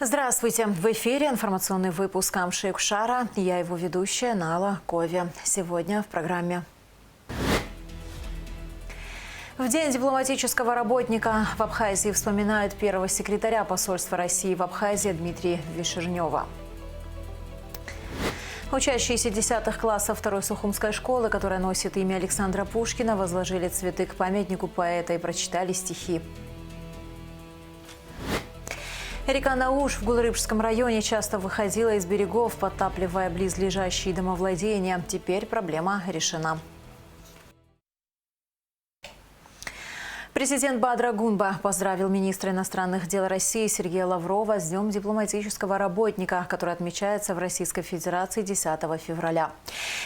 Здравствуйте! В эфире информационный выпуск Амши-Кушара. Я его ведущая Нала Кови. Сегодня в программе. В День дипломатического работника в Абхазии вспоминают первого секретаря посольства России в Абхазии Дмитрия Вишернева. Учащиеся 10 классов второй Сухумской школы, которая носит имя Александра Пушкина, возложили цветы к памятнику поэта и прочитали стихи. Река Науш в Гулрыбском районе часто выходила из берегов, подтапливая близлежащие домовладения. Теперь проблема решена. Президент Бадра Гунба поздравил министра иностранных дел России Сергея Лаврова с Днем дипломатического работника, который отмечается в Российской Федерации 10 февраля.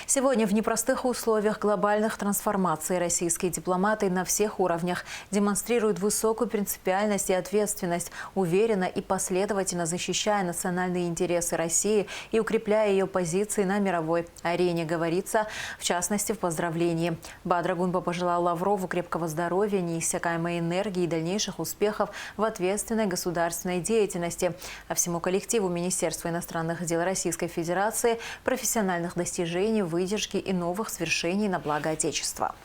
Сегодня в непростых условиях глобальных трансформаций российские дипломаты на всех уровнях демонстрируют высокую принципиальность и ответственность, уверенно и последовательно защищая национальные интересы России и укрепляя ее позиции на мировой арене, говорится, в частности, в поздравлении. Бадра Гунба пожелал Лаврову крепкого здоровья, неиссякаемой энергии и дальнейших успехов в ответственной государственной деятельности, а всему коллективу Министерства иностранных дел Российской Федерации профессиональных достижений, выдержки и новых свершений на благо Отечества.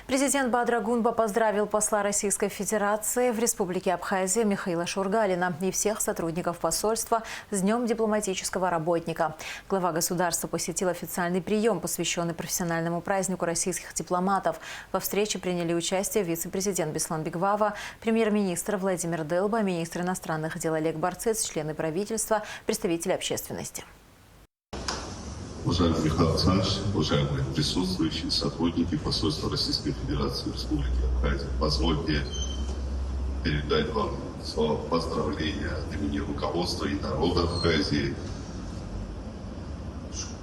Президент Бадра Гунба поздравил посла Российской Федерации в Республике Абхазия Михаила Шургалина и всех сотрудников посольства с Днем дипломатического работника. Глава государства посетил официальный прием, посвященный профессиональному празднику российских дипломатов. Во встрече приняли участие вице-президент Беслан Беквава, премьер-министр Владимир Делба, министр иностранных дел Олег Барцыц, члены правительства, представители общественности. Уважаемый Михаил Александрович, уважаемые присутствующие, сотрудники посольства Российской Федерации в Республике Абхазия, позвольте передать вам слова поздравления от имени руководства и народа Абхазии.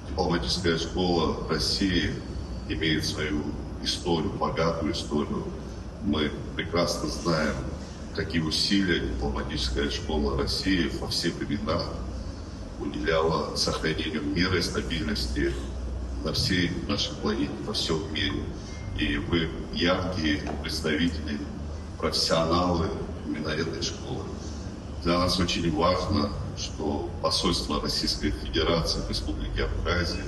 Дипломатическая школа России имеет свою историю, богатую историю. Мы прекрасно знаем, какие усилия дипломатическая школа России во все времена уделяла сохранению мира и стабильности на всей нашей планете, во всем мире. И вы яркие представители, профессионалы именно этой школы. Для нас очень важно, что посольство Российской Федерации в Республике Абхазия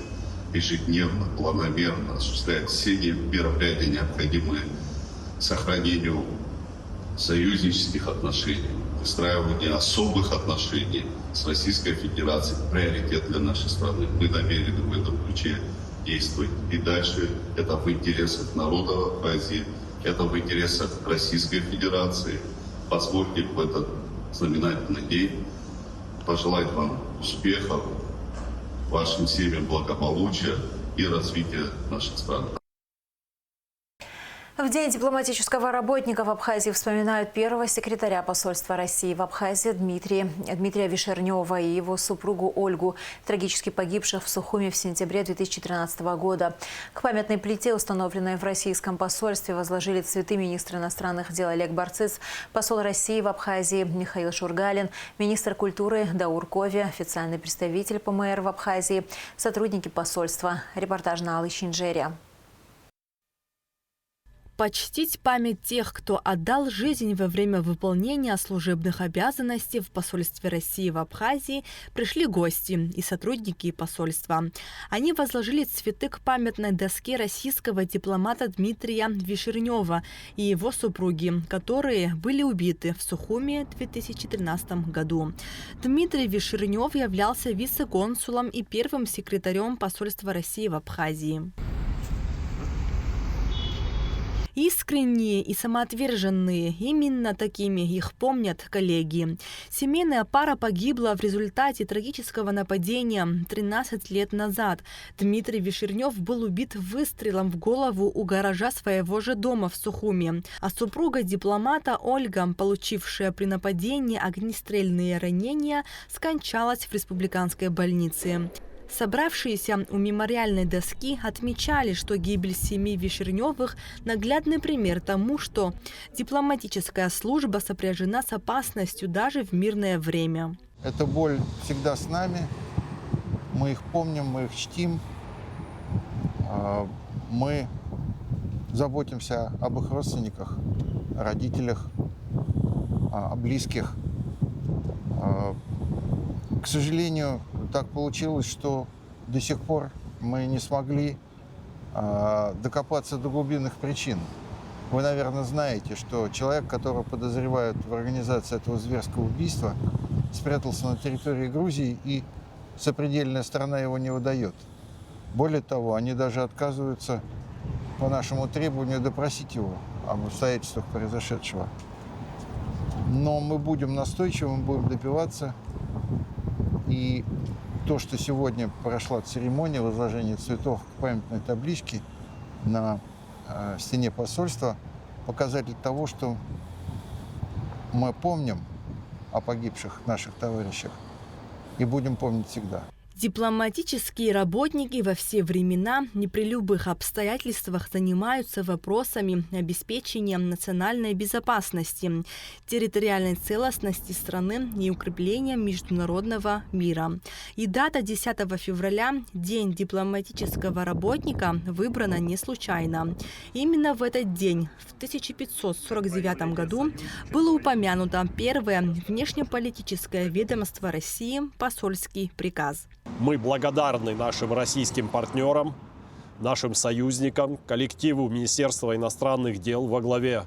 ежедневно, планомерно осуществляет все мероприятия, необходимые сохранению союзнических отношений, выстраивание особых отношений с Российской Федерацией, приоритет для нашей страны. Мы намерены в этом ключе действовать. И дальше это в интересах народа Абхазии, это в интересах Российской Федерации. Позвольте в этот знаменательный день пожелать вам успехов, вашим семьям благополучия и развития нашей страны. В День дипломатического работника в Абхазии вспоминают первого секретаря посольства России в Абхазии Дмитрия Вишернева и его супругу Ольгу, трагически погибших в Сухуми в сентябре 2013 года. К памятной плите, установленной в российском посольстве, возложили цветы министр иностранных дел Олег Барцыц, посол России в Абхазии Михаил Шургалин, министр культуры Даур Кови, официальный представитель ПМР в Абхазии, сотрудники посольства. Репортаж Налы Чинджерия. Почтить память тех, кто отдал жизнь во время выполнения служебных обязанностей в посольстве России в Абхазии, пришли гости и сотрудники посольства. Они возложили цветы к памятной доске российского дипломата Дмитрия Вишернева и его супруги, которые были убиты в Сухуми в 2013 году. Дмитрий Вишернев являлся вице-консулом и первым секретарем посольства России в Абхазии. Искренние и самоотверженные, именно такими их помнят коллеги. Семейная пара погибла в результате трагического нападения 13 лет назад. Дмитрий Вишернев был убит выстрелом в голову у гаража своего же дома в Сухуми. А супруга дипломата Ольга, получившая при нападении огнестрельные ранения, скончалась в республиканской больнице. Собравшиеся у мемориальной доски отмечали, что гибель семьи Вишерневых – наглядный пример тому, что дипломатическая служба сопряжена с опасностью даже в мирное время. Эта боль всегда с нами, мы их помним, мы их чтим, мы заботимся об их родственниках, родителях, о близких. К сожалению, так получилось, что до сих пор мы не смогли докопаться до глубинных причин. Вы, наверное, знаете, что человек, которого подозревают в организации этого зверского убийства, спрятался на территории Грузии, и сопредельная страна его не выдает. Более того, они даже отказываются по нашему требованию допросить его об обстоятельствах произошедшего. Но мы будем настойчивы, мы будем добиваться. И то, что сегодня прошла церемония возложения цветов к памятной табличке на стене посольства, показатель того, что мы помним о погибших наших товарищах и будем помнить всегда. Дипломатические работники во все времена и при любых обстоятельствах занимаются вопросами обеспечения национальной безопасности, территориальной целостности страны и укрепления международного мира. И дата 10 февраля, День дипломатического работника, выбрана не случайно. Именно в этот день, в 1549 году, было упомянуто первое внешнеполитическое ведомство России – посольский приказ. Мы благодарны нашим российским партнерам, нашим союзникам, коллективу Министерства иностранных дел во главе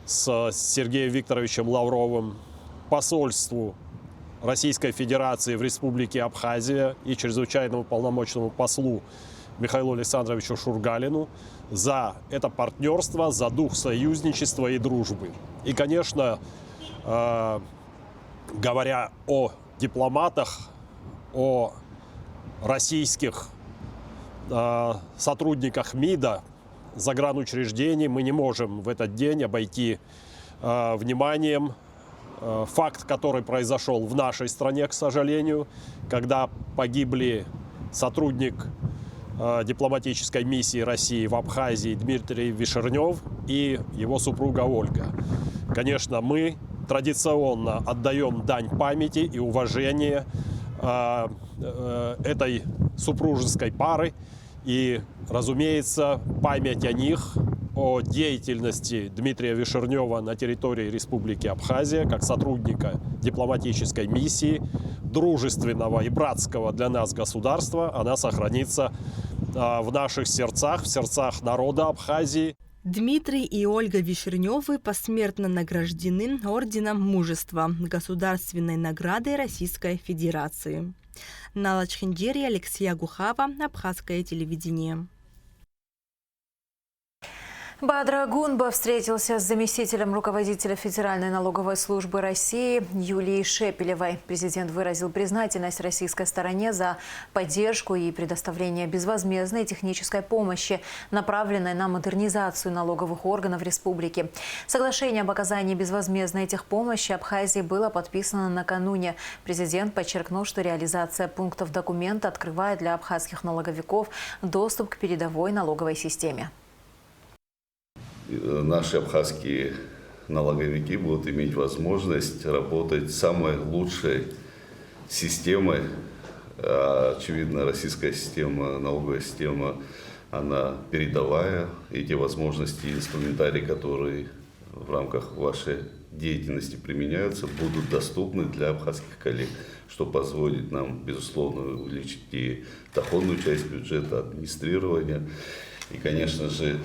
с Сергеем Викторовичем Лавровым, посольству Российской Федерации в Республике Абхазия и чрезвычайному полномочному послу Михаилу Александровичу Шургалину за это партнерство, за дух союзничества и дружбы. И, конечно, говоря о дипломатах, о российских сотрудниках МИДа, загранучреждений, мы не можем в этот день обойти вниманием факт, который произошел в нашей стране, к сожалению, когда погибли сотрудник дипломатической миссии России в Абхазии Дмитрий Вишернев и его супруга Ольга. Конечно, мы традиционно отдаем дань памяти и уважения этой супружеской пары. И, разумеется, память о них, о деятельности Дмитрия Вишернева на территории Республики Абхазия, как сотрудника дипломатической миссии, дружественного и братского для нас государства, она сохранится в наших сердцах, в сердцах народа Абхазии. Дмитрий и Ольга Вишерневы посмертно награждены Орденом Мужества, государственной наградой Российской Федерации. Нала Чхендери, Алексей Агухава, Абхазское телевидение. Бадра Гунба встретился с заместителем руководителя Федеральной налоговой службы России Юлией Шепелевой. Президент выразил признательность российской стороне за поддержку и предоставление безвозмездной технической помощи, направленной на модернизацию налоговых органов республики. Соглашение об оказании безвозмездной техпомощи Абхазии было подписано накануне. Президент подчеркнул, что реализация пунктов документа открывает для абхазских налоговиков доступ к передовой налоговой системе. Наши абхазские налоговики будут иметь возможность работать с самой лучшей системой. Очевидно, российская система, налоговая система, она передовая. И те возможности и инструментарии, которые в рамках вашей деятельности применяются, будут доступны для абхазских коллег, что позволит нам, безусловно, увеличить и доходную часть бюджета, администрирования. И, конечно же,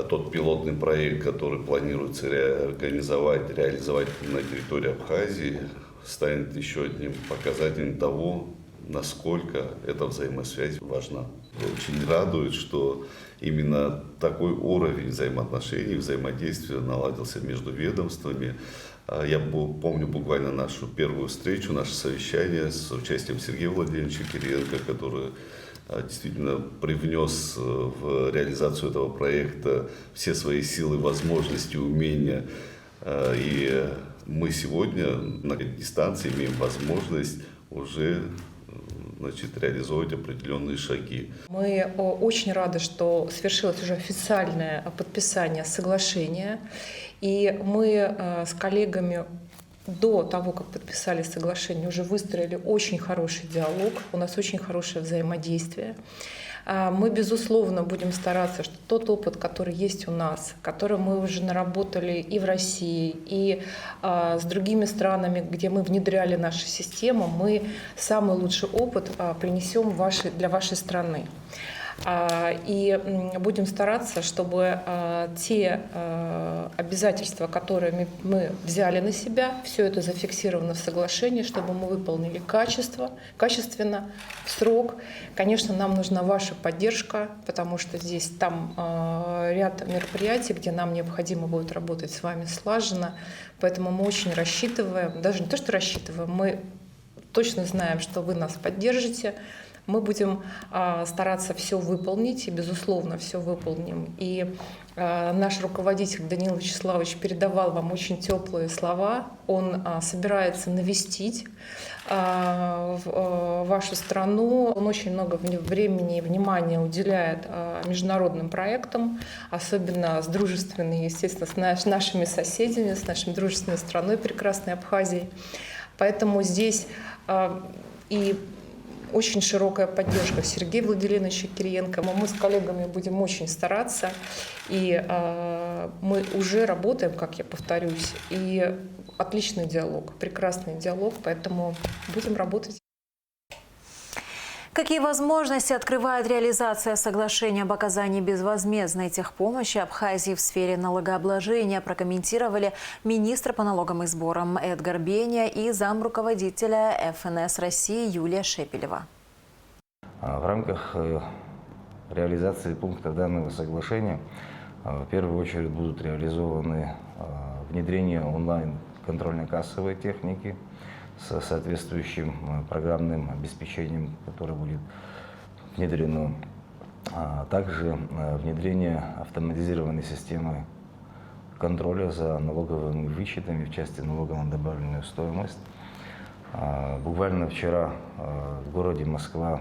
тот пилотный проект, который планируется реализовать на территории Абхазии, станет еще одним показателем того, насколько эта взаимосвязь важна. Очень радует, что именно такой уровень взаимоотношений, взаимодействия наладился между ведомствами. Я помню буквально нашу первую встречу, наше совещание с участием Сергея Владимировича Кириенко, который действительно привнес в реализацию этого проекта все свои силы, возможности, умения. И мы сегодня на дистанции имеем возможность уже реализовывать определенные шаги. Мы очень рады, что свершилось уже официальное подписание соглашения. И мы с коллегами до того, как подписали соглашение, уже выстроили очень хороший диалог, у нас очень хорошее взаимодействие. Мы, безусловно, будем стараться, что тот опыт, который есть у нас, который мы уже наработали и в России, и с другими странами, где мы внедряли нашу систему, мы самый лучший опыт принесем для вашей страны. И будем стараться, чтобы те обязательства, которые мы взяли на себя, все это зафиксировано в соглашении, чтобы мы выполнили качественно, в срок. Конечно, нам нужна ваша поддержка, потому что здесь там ряд мероприятий, где нам необходимо будет работать с вами слаженно. Поэтому мы очень рассчитываем, даже не то, что рассчитываем, мы точно знаем, что вы нас поддержите. Мы будем стараться все выполнить, и, безусловно, все выполним. И наш руководитель Даниил Вячеславович передавал вам очень теплые слова. Он собирается навестить вашу страну. Он очень много времени и внимания уделяет международным проектам, особенно с дружественными, естественно, с нашими соседями, с нашей дружественной страной, прекрасной Абхазией. Поэтому здесь и очень широкая поддержка Сергея Владимировича Кириенко. Мы с коллегами будем очень стараться, и мы уже работаем, как я повторюсь, и отличный диалог, прекрасный диалог, поэтому будем работать. Какие возможности открывает реализация соглашения об оказании безвозмездной техпомощи Абхазии в сфере налогообложения, прокомментировали министр по налогам и сборам Эдгар Беня и замруководителя ФНС России Юлия Шепелева. В рамках реализации пунктов данного соглашения в первую очередь будут реализованы внедрение онлайн-контрольно-кассовой техники с соответствующим программным обеспечением, которое будет внедрено, а также внедрение автоматизированной системы контроля за налоговыми вычетами в части налога на добавленную стоимость. Буквально вчера в городе Москва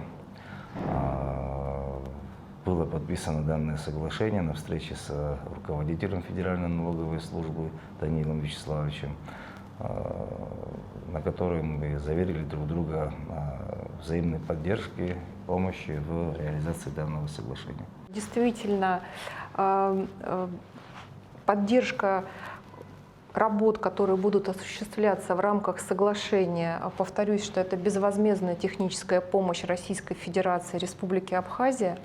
было подписано данное соглашение на встрече с руководителем Федеральной налоговой службы Даниилом Вячеславовичем, на которой мы заверили друг друга взаимной поддержке, помощи в реализации данного соглашения. Действительно, поддержка работ, которые будут осуществляться в рамках соглашения, повторюсь, что это безвозмездная техническая помощь Российской Федерации Республики Абхазия.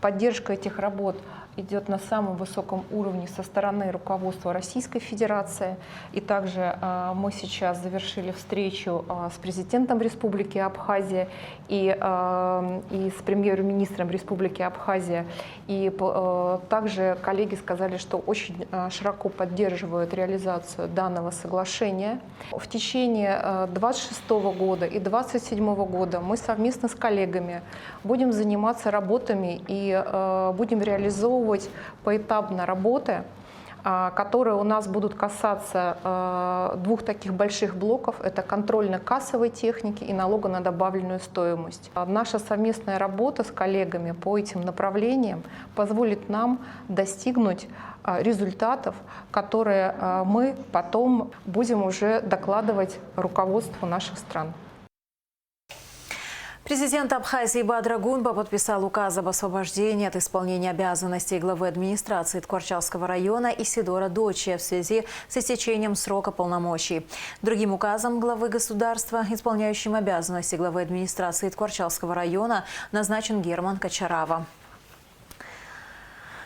Поддержка этих работ идет на самом высоком уровне со стороны руководства Российской Федерации. И также мы сейчас завершили встречу с президентом Республики Абхазия и с премьер-министром Республики Абхазия. И также коллеги сказали, что очень широко поддерживают реализацию данного соглашения. В течение 2026 года и 2027 года мы совместно с коллегами будем заниматься работами и будем реализовывать поэтапно работы, которые у нас будут касаться двух таких больших блоков. Это контрольно-кассовой техники и налога на добавленную стоимость. Наша совместная работа с коллегами по этим направлениям позволит нам достигнуть результатов, которые мы потом будем уже докладывать руководству наших стран. Президент Абхазии Бадра Гунба подписал указ об освобождении от исполнения обязанностей главы администрации Ткварчалского района Исидора Дочия в связи с истечением срока полномочий. Другим указом главы государства, исполняющим обязанности главы администрации Ткварчалского района, назначен Герман Качарава.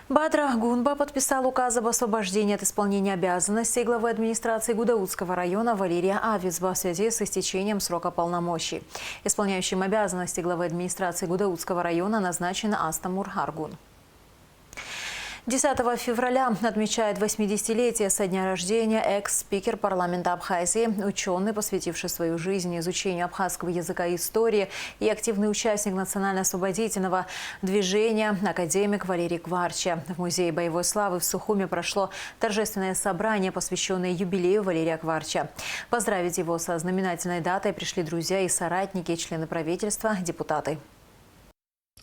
Бадра Гунба подписал указ об освобождении от исполнения обязанностей главы администрации Гудаутского района Валерия Авизба в связи с истечением срока полномочий. Исполняющим обязанности главы администрации Гудаутского района назначен Астамур Аргун. 10 февраля отмечает 80-летие со дня рождения экс-спикер парламента Абхазии, ученый, посвятивший свою жизнь изучению абхазского языка и истории, и активный участник национально-освободительного движения академик Валерий Кварча. В Музее боевой славы в Сухуме прошло торжественное собрание, посвященное юбилею Валерия Кварча. Поздравить его со знаменательной датой пришли друзья и соратники, члены правительства, депутаты.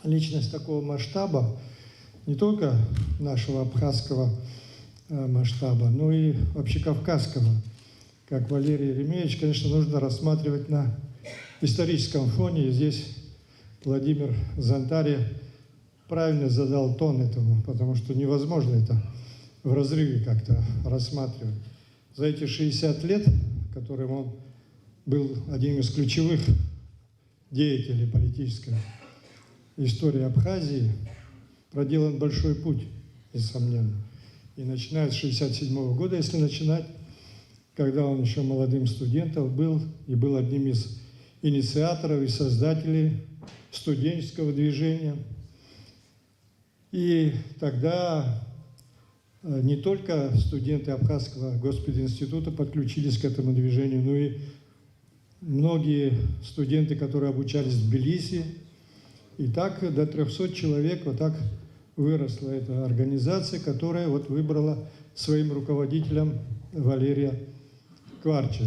Личность такого масштаба, не только нашего абхазского масштаба, но и общекавказского, как Валерий Еремеевич, конечно, нужно рассматривать на историческом фоне. И здесь Владимир Зонтарь правильно задал тон этому, потому что невозможно это в разрыве как-то рассматривать. За эти 60 лет, которым он был одним из ключевых деятелей политической истории Абхазии, проделан большой путь, несомненно. И начиная с 1967 года, если начинать, когда он еще молодым студентом был, и был одним из инициаторов и создателей студенческого движения. И тогда не только студенты Абхазского госпединститута подключились к этому движению, но и многие студенты, которые обучались в Тбилиси. И так до 300 человек вот так выросла эта организация, которая вот выбрала своим руководителем Валерия Кварча.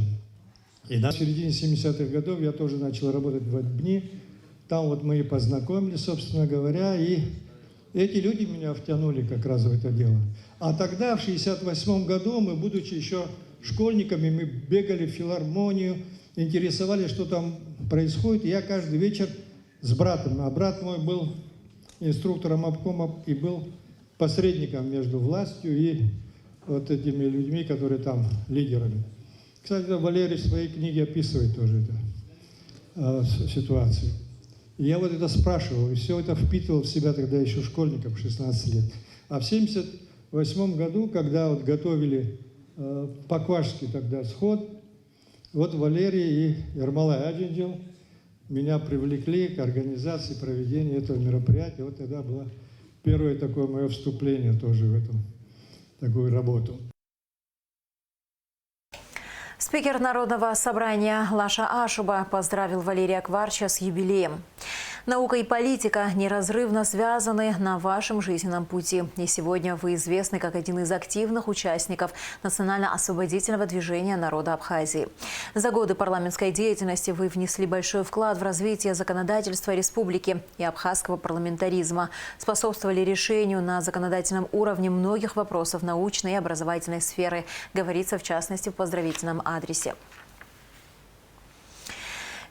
И в середине 70-х годов я тоже начал работать в АДБНИ. Там вот мы и познакомились, собственно говоря, и эти люди меня втянули как раз в это дело. А тогда, в 68-м году, мы, будучи еще школьниками, мы бегали в филармонию, интересовались, что там происходит. И я каждый вечер с братом, а брат мой был инструктором обкома и был посредником между властью и вот этими людьми, которые там лидерами. Кстати, Валерий в своей книге описывает тоже эту ситуацию. И я вот это спрашивал, и все это впитывал в себя тогда еще школьником, 16 лет. А в 1978 году, когда вот готовили Паквашский тогда сход, вот Валерий и Ермолай Аджинджел меня привлекли к организации проведения этого мероприятия. Вот тогда было первое такое мое вступление тоже в эту такую работу. Спикер Народного собрания Лаша Ашуба поздравил Валерия Кварча с юбилеем. Наука и политика неразрывно связаны на вашем жизненном пути. И сегодня вы известны как один из активных участников национально-освободительного движения народа Абхазии. За годы парламентской деятельности вы внесли большой вклад в развитие законодательства республики и абхазского парламентаризма, способствовали решению на законодательном уровне многих вопросов научной и образовательной сферы, говорится в частности в поздравительном адресе.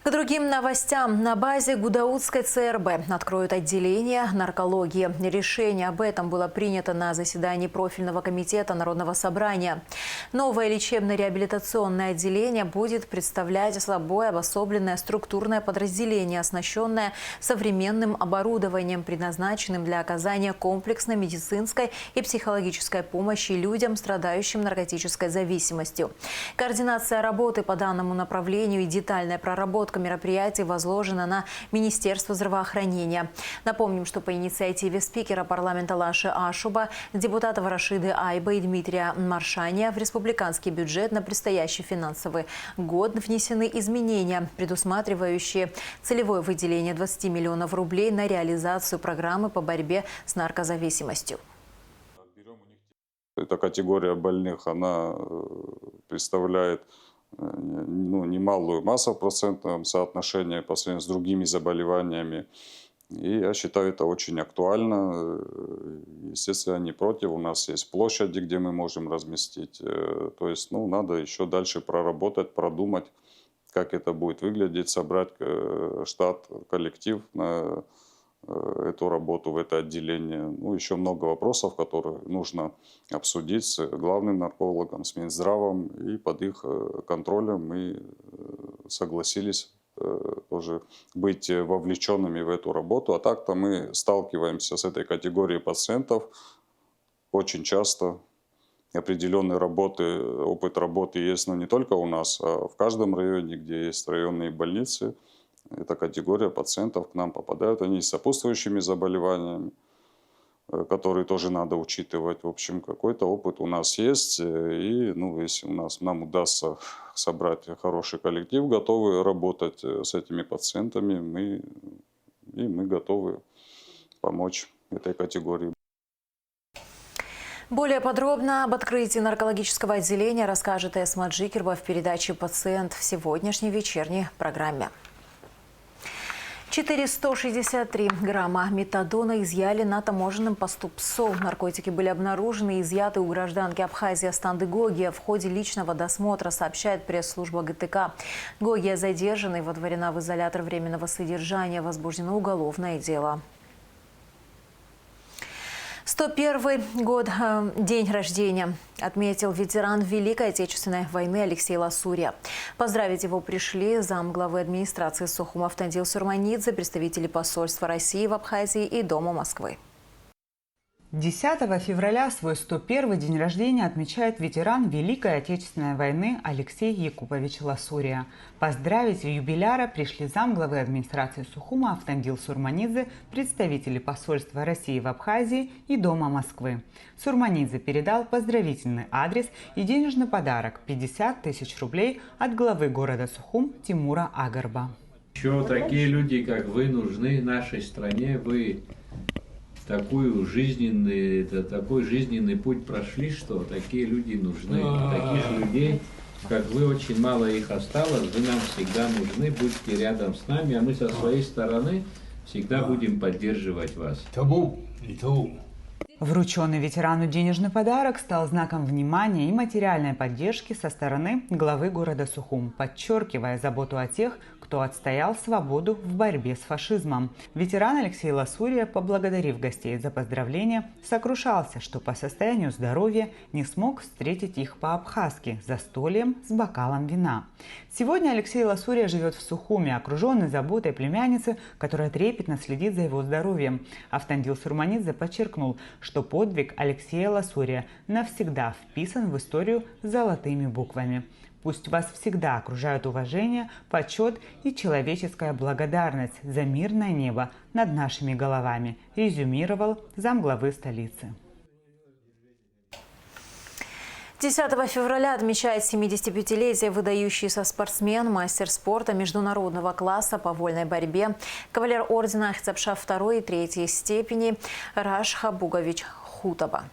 К другим новостям. На базе Гудаутской ЦРБ откроют отделение наркологии. Решение об этом было принято на заседании профильного комитета Народного собрания. Новое лечебно-реабилитационное отделение будет представлять собой обособленное структурное подразделение, оснащенное современным оборудованием, предназначенным для оказания комплексной медицинской и психологической помощи людям, страдающим наркотической зависимостью. Координация работы по данному направлению и детальная проработка мероприятий возложена на Министерство здравоохранения. Напомним, что по инициативе спикера парламента Лаши Ашуба, депутатов Рашиды Айба и Дмитрия Маршания в республиканский бюджет на предстоящий финансовый год внесены изменения, предусматривающие целевое выделение 20 миллионов рублей на реализацию программы по борьбе с наркозависимостью. Эта категория больных, она представляет немалую массу в процентном соотношении по сравнению с другими заболеваниями. И я считаю, это очень актуально. Естественно, не против. У нас есть площади, где мы можем разместить. То есть, надо еще дальше проработать, продумать, как это будет выглядеть, собрать штат, коллектив на эту работу, в это отделение. Еще много вопросов, которые нужно обсудить с главным наркологом, с Минздравом, и под их контролем мы согласились тоже быть вовлеченными в эту работу. А так-то мы сталкиваемся с этой категорией пациентов очень часто. Определенные опыт работы есть, но не только у нас, а в каждом районе, где есть районные больницы. Эта категория пациентов к нам попадают, они с сопутствующими заболеваниями, которые тоже надо учитывать. В общем, какой-то опыт у нас есть, и если нам удастся собрать хороший коллектив, готовы работать с этими пациентами, мы готовы помочь этой категории. Более подробно об открытии наркологического отделения расскажет Эсма Джикерба в передаче «Пациент» в сегодняшней вечерней программе. 463 грамма метадона изъяли на таможенном посту ПСО. Наркотики были обнаружены и изъяты у гражданки Абхазии Астанды Гогия в ходе личного досмотра, сообщает пресс-служба ГТК. Гогия задержана и водворена в изолятор временного содержания. Возбуждено уголовное дело. 101 год, день рождения, отметил ветеран Великой Отечественной войны Алексей Ласурия. Поздравить его пришли замглавы администрации Сухум Автандил Сурманидзе, представители посольства России в Абхазии и Дома Москвы. 10 февраля свой 101-й день рождения отмечает ветеран Великой Отечественной войны Алексей Якупович Ласурия. Поздравить юбиляра пришли замглавы администрации Сухума Автандил Сурманидзе, представители посольства России в Абхазии и Дома Москвы. Сурманидзе передал поздравительный адрес и денежный подарок – 50 тысяч рублей от главы города Сухум Тимура Агарба. Еще такие люди, как вы, нужны нашей стране. Вы такой жизненный путь прошли, что такие люди нужны. Таких людей, как вы, очень мало их осталось. Вы нам всегда нужны, будьте рядом с нами, а мы со своей стороны всегда будем поддерживать вас. Врученный ветерану денежный подарок стал знаком внимания и материальной поддержки со стороны главы города Сухум, подчеркивая заботу о тех, кто отстоял свободу в борьбе с фашизмом. Ветеран Алексей Ласурия, поблагодарив гостей за поздравления, сокрушался, что по состоянию здоровья не смог встретить их по-абхазски за столем с бокалом вина. Сегодня Алексей Ласурия живет в Сухуме, окруженный заботой племянницы, которая трепетно следит за его здоровьем. Автандил Сурманидзе подчеркнул, что подвиг Алексея Ласурия навсегда вписан в историю золотыми буквами. Пусть вас всегда окружают уважение, почет и человеческая благодарность за мирное небо над нашими головами, резюмировал замглавы столицы. 10 февраля отмечает 75-летие выдающийся спортсмен, мастер спорта международного класса по вольной борьбе, кавалер ордена Ахтябша 2 и 3 степени Раш Хабугович Хутаба.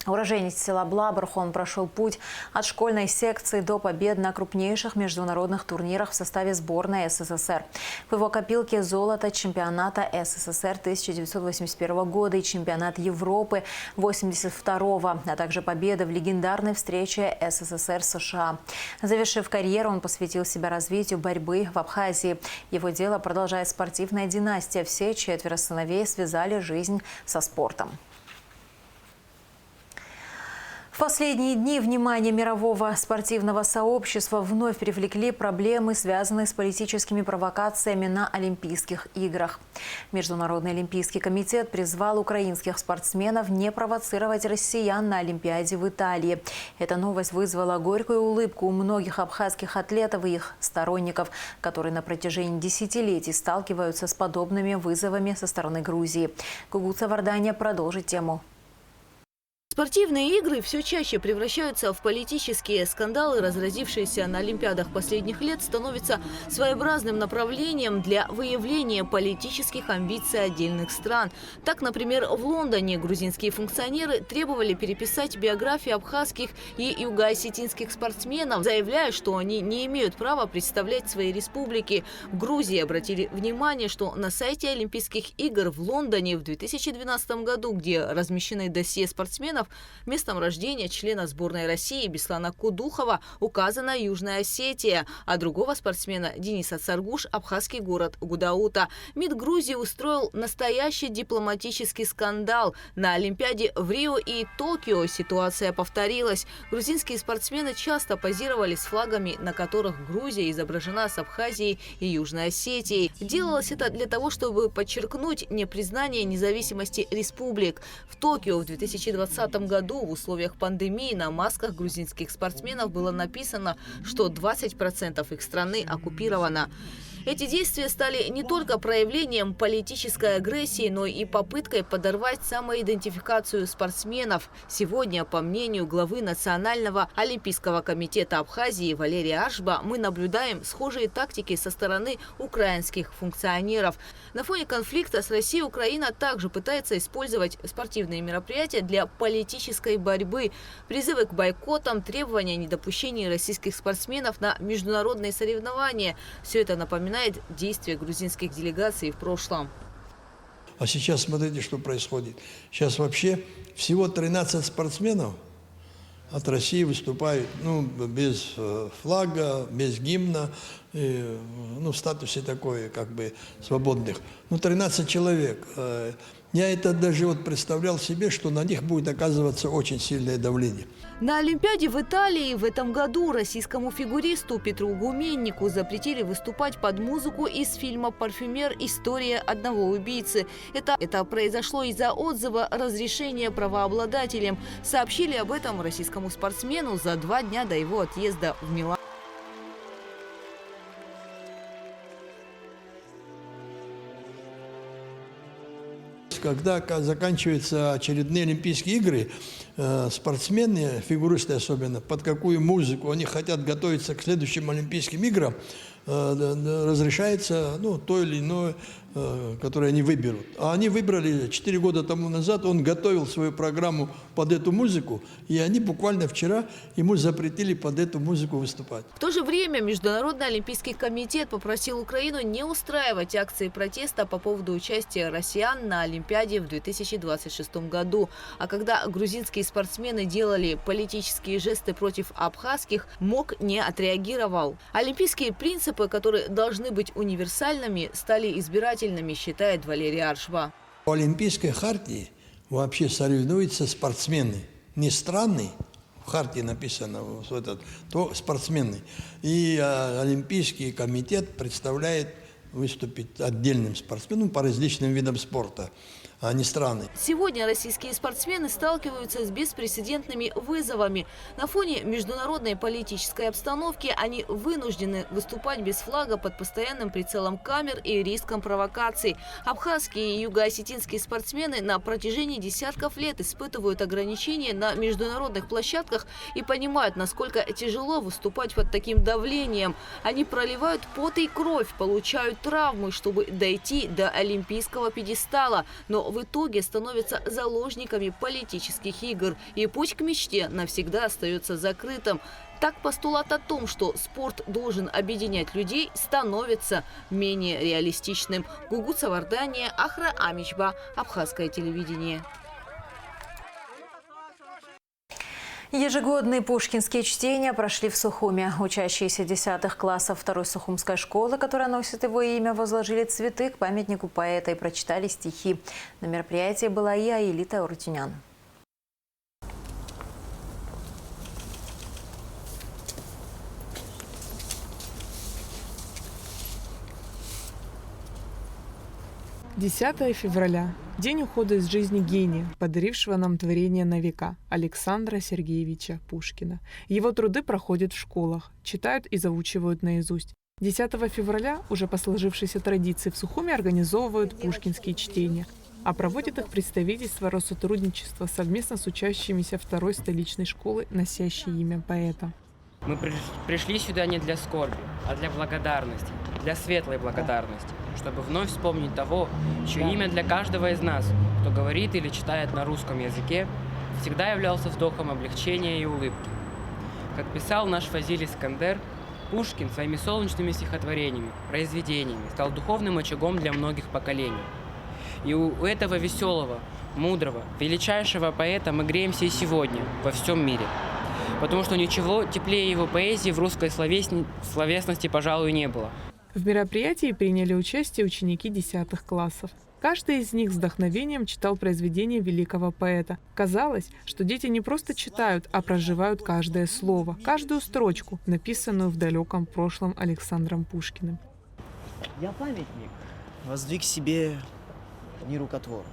Уроженец села Блабрх, он прошел путь от школьной секции до побед на крупнейших международных турнирах в составе сборной СССР. В его копилке золото чемпионата СССР 1981 года и чемпионат Европы 1982, а также победа в легендарной встрече СССР-США. Завершив карьеру, он посвятил себя развитию борьбы в Абхазии. Его дело продолжает спортивная династия. Все 4 сыновей связали жизнь со спортом. В последние дни внимание мирового спортивного сообщества вновь привлекли проблемы, связанные с политическими провокациями на Олимпийских играх. Международный олимпийский комитет призвал украинских спортсменов не провоцировать россиян на Олимпиаде в Италии. Эта новость вызвала горькую улыбку у многих абхазских атлетов и их сторонников, которые на протяжении десятилетий сталкиваются с подобными вызовами со стороны Грузии. Гугуца Варданя продолжит тему. Спортивные игры все чаще превращаются в политические скандалы. Разразившиеся на Олимпиадах последних лет становятся своеобразным направлением для выявления политических амбиций отдельных стран. Так, например, в Лондоне грузинские функционеры требовали переписать биографии абхазских и юго-осетинских спортсменов, заявляя, что они не имеют права представлять свои республики. В Грузии обратили внимание, что на сайте Олимпийских игр в Лондоне в 2012 году, где размещены досье спортсменов, местом рождения члена сборной России Беслана Кудухова указана Южная Осетия, а другого спортсмена Дениса Царгуш – абхазский город Гудаута. МИД Грузии устроил настоящий дипломатический скандал. На Олимпиаде в Рио и Токио ситуация повторилась. Грузинские спортсмены часто позировали с флагами, на которых Грузия изображена с Абхазией и Южной Осетией. Делалось это для того, чтобы подчеркнуть непризнание независимости республик. В Токио в 2020 году в условиях пандемии на масках грузинских спортсменов было написано, что 20% их страны оккупировано. Эти действия стали не только проявлением политической агрессии, но и попыткой подорвать самоидентификацию спортсменов. Сегодня, по мнению главы Национального олимпийского комитета Абхазии Валерия Ашба, мы наблюдаем схожие тактики со стороны украинских функционеров. На фоне конфликта с Россией Украина также пытается использовать спортивные мероприятия для политической борьбы. Призывы к бойкотам, требования о недопущении российских спортсменов на международные соревнования – все это напоминает действия грузинских делегаций в прошлом. А сейчас смотрите, что происходит. Сейчас вообще всего 13 спортсменов от России выступают без флага, без гимна, в статусе такой, как бы, свободных. 13 человек. Я это даже вот представлял себе, что на них будет оказываться очень сильное давление. На Олимпиаде в Италии в этом году российскому фигуристу Петру Гуменнику запретили выступать под музыку из фильма «Парфюмер. История одного убийцы». Это произошло из-за отзыва разрешения правообладателям. Сообщили об этом российскому спортсмену за 2 дня до его отъезда в Милан. Когда заканчиваются очередные Олимпийские игры, спортсмены, фигуристы особенно, под какую музыку они хотят готовиться к следующим Олимпийским играм, разрешается то или иное, которое они выберут. А они выбрали 4 года тому назад, он готовил свою программу под эту музыку, и они буквально вчера ему запретили под эту музыку выступать. В то же время Международный олимпийский комитет попросил Украину не устраивать акции протеста по поводу участия россиян на Олимпиаде в 2026 году. А когда грузинские спортсмены делали политические жесты против абхазских, МОК не отреагировал. Олимпийские принципы, которые должны быть универсальными, стали избирательными, считает Валерий Аршва. В Олимпийской хартии вообще соревнуются спортсмены. Не страны, в хартии написано, то спортсмены. И Олимпийский комитет представляет выступить отдельным спортсменам по различным видам спорта, а не страны. Сегодня российские спортсмены сталкиваются с беспрецедентными вызовами. На фоне международной политической обстановки они вынуждены выступать без флага под постоянным прицелом камер и риском провокаций. Абхазские и юго-осетинские спортсмены на протяжении десятков лет испытывают ограничения на международных площадках и понимают, насколько тяжело выступать под таким давлением. Они проливают пот и кровь, получают травмы, чтобы дойти до олимпийского пьедестала, но в итоге становятся заложниками политических игр, и путь к мечте навсегда остается закрытым. Так постулат о том, что спорт должен объединять людей, становится менее реалистичным. Гугут Савардания, Ахра Амичба, Абхазское телевидение. Ежегодные пушкинские чтения прошли в Сухуме. Учащиеся 10 классов 2-й Сухумской школы, которая носит его имя, возложили цветы к памятнику поэта и прочитали стихи. На мероприятии была и Аэлита Уртюнян. «10 февраля. День ухода из жизни гения, подарившего нам творение на века – Александра Сергеевича Пушкина. Его труды проходят в школах, читают и заучивают наизусть. 10 февраля уже по сложившейся традиции в Сухуме организовывают пушкинские чтения, а проводит их представительство Россотрудничества совместно с учащимися 2-й столичной школы, носящей имя поэта. Мы пришли сюда не для скорби, а для благодарности, для светлой благодарности, чтобы вновь вспомнить того, чье имя для каждого из нас, кто говорит или читает на русском языке, всегда являлся вздохом облегчения и улыбки. Как писал наш Фазиль Искандер, Пушкин своими солнечными стихотворениями, произведениями стал духовным очагом для многих поколений. И у этого веселого, мудрого, величайшего поэта мы греемся и сегодня во всем мире. Потому что ничего теплее его поэзии в русской словесности, пожалуй, не было. В мероприятии приняли участие ученики 10 классов. Каждый из них с вдохновением читал произведения великого поэта. Казалось, что дети не просто читают, а проживают каждое слово, каждую строчку, написанную в далеком прошлом Александром Пушкиным. Я памятник воздвиг себе нерукотворный.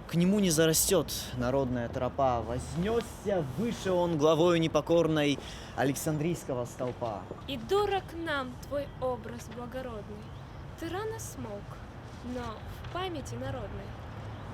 К нему не зарастет народная тропа, вознесся выше он главою непокорной Александрийского столпа. И дорог нам твой образ благородный. Ты рано смолк, но в памяти народной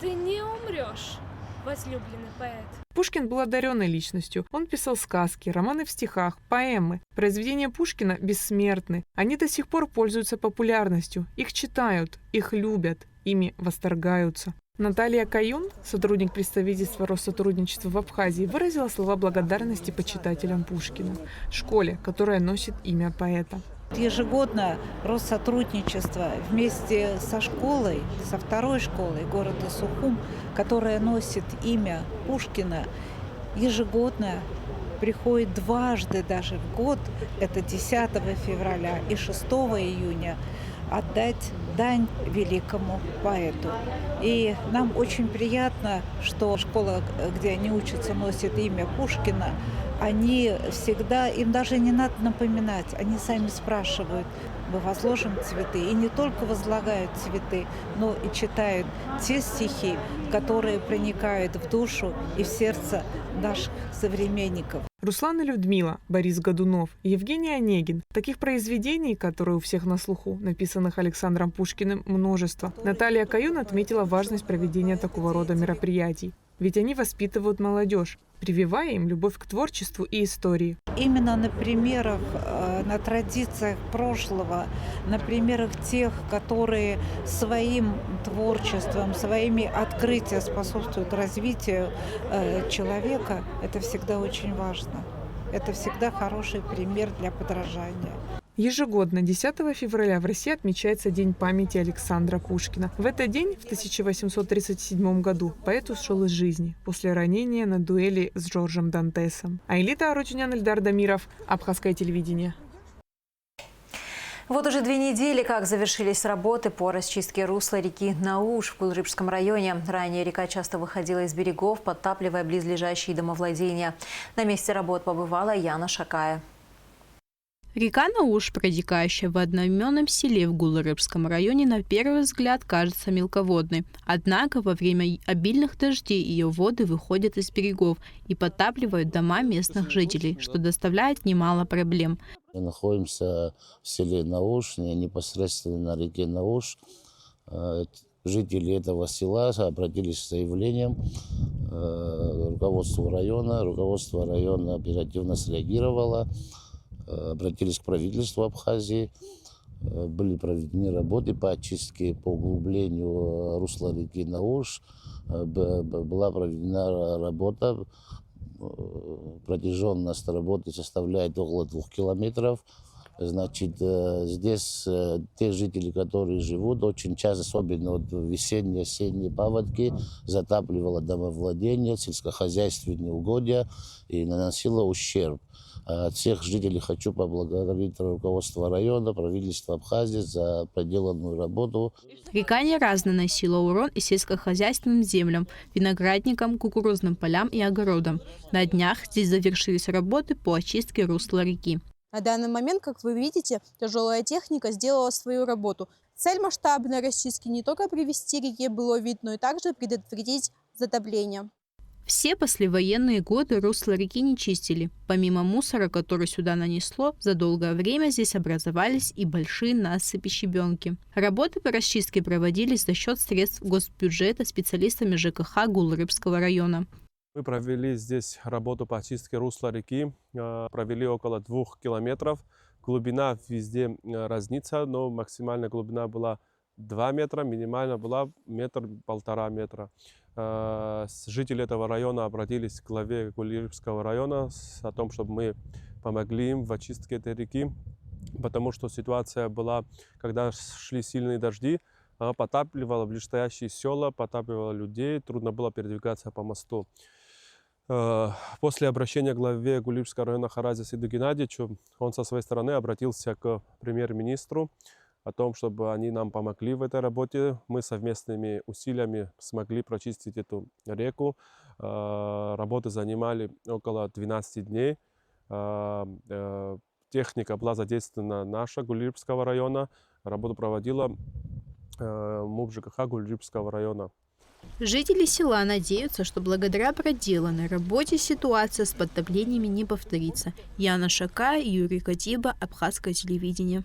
ты не умрешь, возлюбленный поэт. Пушкин был одаренной личностью. Он писал сказки, романы в стихах, поэмы. Произведения Пушкина бессмертны. Они до сих пор пользуются популярностью. Их читают, их любят, ими восторгаются. Наталья Каюн, сотрудник представительства Россотрудничества в Абхазии, выразила слова благодарности почитателям Пушкина, школе, которая носит имя поэта. Ежегодно Россотрудничество вместе со школой, со 2-й школой города Сухум, которая носит имя Пушкина, ежегодно приходит дважды даже в год, это 10 февраля и 6 июня, отдать дань великому поэту. И нам очень приятно, что школа, где они учатся, носит имя Пушкина. Они всегда, им даже не надо напоминать, они сами спрашивают: мы возложим цветы. И не только возлагают цветы, но и читают те стихи, которые проникают в душу и в сердце наших современников. Руслан и Людмила, Борис Годунов, Евгений Онегин. Таких произведений, которые у всех на слуху, написанных Александром Пушкиным, множество. Наталья Каюн отметила важность проведения такого рода мероприятий. Ведь они воспитывают молодежь, прививая им любовь к творчеству и истории. Именно на примерах, на традициях прошлого, на примерах тех, которые своим творчеством, своими открытиями способствуют развитию человека, это всегда очень важно. Это всегда хороший пример для подражания. Ежегодно 10 февраля в России отмечается День памяти Александра Пушкина. В этот день, в 1837 году, поэт ушел из жизни после ранения на дуэли с Жоржем Дантесом. Аэлита Арутюнян, Эльдар Дамиров, Абхазское телевидение. Вот уже 2 недели, как завершились работы по расчистке русла реки Науш в Гулрыбском районе. Ранее река часто выходила из берегов, подтапливая близлежащие домовладения. На месте работ побывала Яна Шакая. Река Науш, протекающая в одноименном селе в Гулрыбском районе, на первый взгляд кажется мелководной. Однако во время обильных дождей ее воды выходят из берегов и подтапливают дома местных жителей, что доставляет немало проблем. Мы находимся в селе Науш, непосредственно на реке Науш. Жители этого села обратились с заявлением руководству района. Руководство района оперативно среагировало. Обратились к правительству Абхазии, были проведены работы по очистке, по углублению русла реки Науш. Была проведена работа, протяженность работы составляет около 2 километров. Значит, здесь те жители, которые живут, очень часто, особенно вот весенние, осенние паводки, затапливало домовладения, сельскохозяйственные угодья и наносило ущерб. От всех жителей хочу поблагодарить руководство района, правительство Абхазии за проделанную работу. Река не раз наносила урон и сельскохозяйственным землям, виноградникам, кукурузным полям и огородам. На днях здесь завершились работы по очистке русла реки. На данный момент, как вы видите, тяжелая техника сделала свою работу. Цель масштабной расчистки не только привести реке былой вид, но и также предотвратить затопление. Все послевоенные годы русло реки не чистили. Помимо мусора, который сюда нанесло, за долгое время здесь образовались и большие насыпи щебенки. Работы по расчистке проводились за счет средств госбюджета специалистами ЖКХ Гулрыбского района. Мы провели здесь работу по очистке русла реки, провели около 2 километров. Глубина везде разнится, но максимальная глубина была 2 метра, минимально была 1–1,5 метра. Жители этого района обратились к главе Гулрыбского района о том, чтобы мы помогли им в очистке этой реки, потому что ситуация была, когда шли сильные дожди, потапливала близлежащие села, потапливала людей, трудно было передвигаться по мосту. После обращения к главе Гулрыбского района Харазе Сиду Геннадьевичу, он со своей стороны обратился к премьер-министру о том, чтобы они нам помогли в этой работе. Мы совместными усилиями смогли прочистить эту реку. Работы занимали около 12 дней. Техника была задействована наша, Гулрыбского района. Работу проводила МУП ЖКХ Гулрыбского района. Жители села надеются, что благодаря проделанной работе ситуация с подтоплениями не повторится. Яна Шакая, Юрий Катиба, Абхазское телевидение.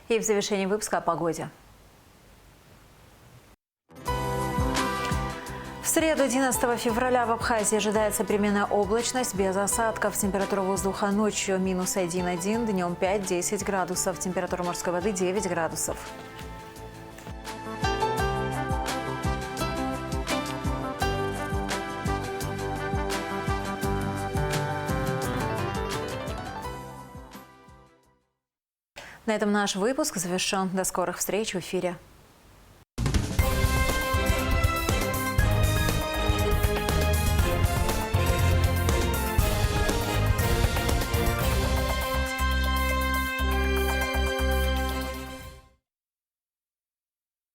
И в завершении выпуска о погоде. В среду, 11 февраля, в Абхазии ожидается переменная облачность без осадков. Температура воздуха ночью -1,1, днем 5–10 градусов. Температура морской воды 9 градусов. На этом наш выпуск завершен. До скорых встреч в эфире.